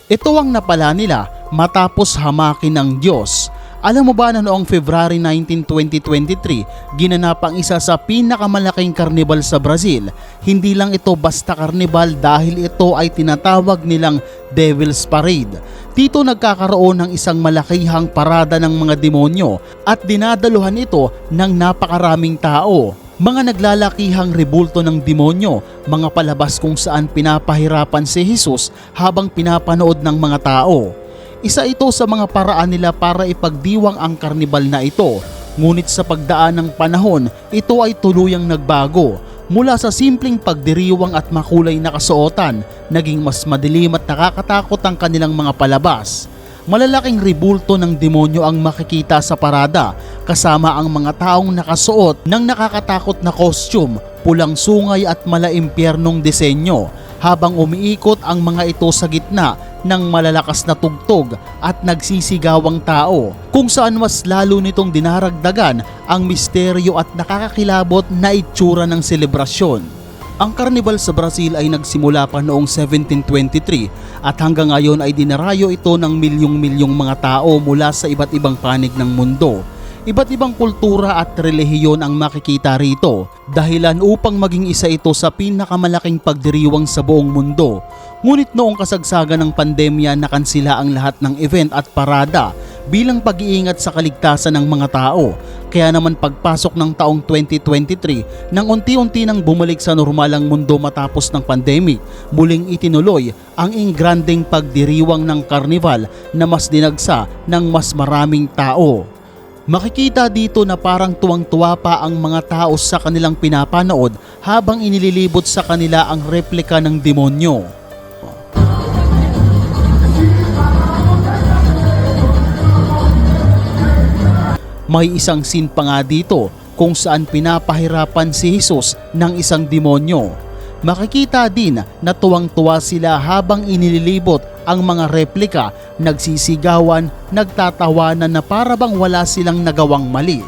Ito ang napala nila matapos hamakin ng Diyos. Alam mo ba na noong February 19, 2023, ginanap ang isa sa pinakamalaking karnibal sa Brazil? Hindi lang ito basta karnibal dahil ito ay tinatawag nilang Devil's Parade. Dito nagkakaroon ng isang malakihang parada ng mga demonyo at dinadaluhan ito ng napakaraming tao. Mga naglalakihang rebulto ng demonyo, mga palabas kung saan pinapahirapan si Jesus habang pinapanood ng mga tao. Isa ito sa mga paraan nila para ipagdiwang ang karnibal na ito. Ngunit sa pagdaan ng panahon, ito ay tuluyang nagbago. Mula sa simpleng pagdiriwang at makulay na kasuotan, naging mas madilim at nakakatakot ang kanilang mga palabas. Malalaking rebulto ng demonyo ang makikita sa parada, kasama ang mga taong nakasuot ng nakakatakot na costume, pulang sungay at malaimpyernong disenyo. Habang umiikot ang mga ito sa gitna ng malalakas na tugtog at nagsisigawang tao, kung saan mas lalo nitong dinaragdagan ang misteryo at nakakakilabot na itsura ng selebrasyon. Ang karnibal sa Brazil ay nagsimula pa noong 1723 at hanggang ngayon ay dinarayo ito ng milyong-milyong mga tao mula sa iba't ibang panig ng mundo. Iba't ibang kultura at relihiyon ang makikita rito, dahilan upang maging isa ito sa pinakamalaking pagdiriwang sa buong mundo. Ngunit noong kasagsagan ng pandemya, nakansila ang lahat ng event at parada bilang pag-iingat sa kaligtasan ng mga tao. Kaya naman pagpasok ng taong 2023, nang unti-unti nang bumalik sa normal ang mundo matapos ng pandemic, muling itinuloy ang ingranding pagdiriwang ng karnival na mas dinagsa ng mas maraming tao. Makikita dito na parang tuwang-tuwa pa ang mga tao sa kanilang pinapanood habang inililibot sa kanila ang replika ng demonyo. May isang scene pa nga dito kung saan pinapahirapan si Jesus ng isang demonyo. Makikita din na tuwang-tuwa sila habang inililibot ang mga replika, nagsisigawan, nagtatawanan na para bang wala silang nagawang mali.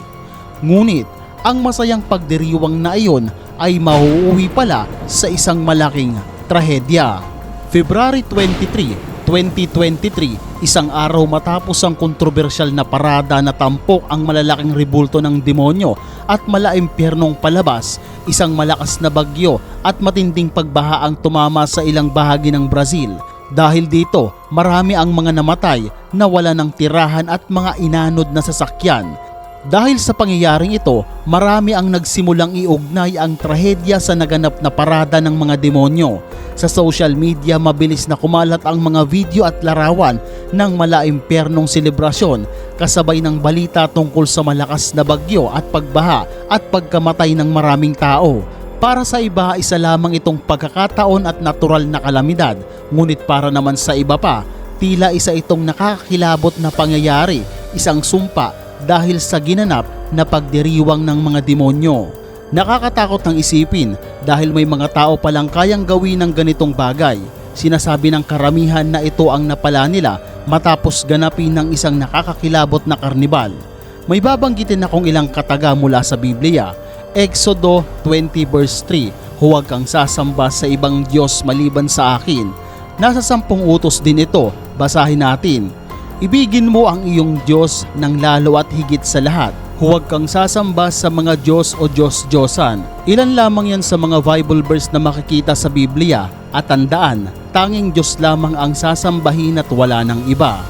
Ngunit ang masayang pagdiriwang na iyon ay mauuwi pala sa isang malaking trahedya. February 23, 2023, isang araw matapos ang kontrobersyal na parada na tampok ang malalaking rebulto ng demonyo at malaimpyernong palabas, isang malakas na bagyo at matinding pagbaha ang tumama sa ilang bahagi ng Brazil. Dahil dito, marami ang mga namatay, nawala ng tirahan at mga inanod na sasakyan. Dahil sa pangyayaring ito, marami ang nagsimulang iugnay ang trahedya sa naganap na parada ng mga demonyo. Sa social media, mabilis na kumalat ang mga video at larawan ng malaimpyernong selebrasyon, kasabay ng balita tungkol sa malakas na bagyo at pagbaha at pagkamatay ng maraming tao. Para sa iba, isa lamang itong pagkakataon at natural na kalamidad, ngunit para naman sa iba pa, tila isa itong nakakakilabot na pangyayari, isang sumpa dahil sa ginanap na pagdiriwang ng mga demonyo. Nakakatakot ng isipin dahil may mga tao palang kayang gawin ng ganitong bagay. Sinasabi ng karamihan na ito ang napala nila matapos ganapin ng isang nakakakilabot na karnibal. May babanggitin akong ilang kataga mula sa Biblia. Exodo 20 verse 3, huwag kang sasamba sa ibang Diyos maliban sa akin. Nasa 10 utos din ito, basahin natin. Ibigin mo ang iyong Diyos ng lalo at higit sa lahat. Huwag kang sasamba sa mga Diyos o Diyos-Diyosan. Ilan lamang yan sa mga Bible verse na makikita sa Biblia. At tandaan, tanging Diyos lamang ang sasambahin at wala ng iba.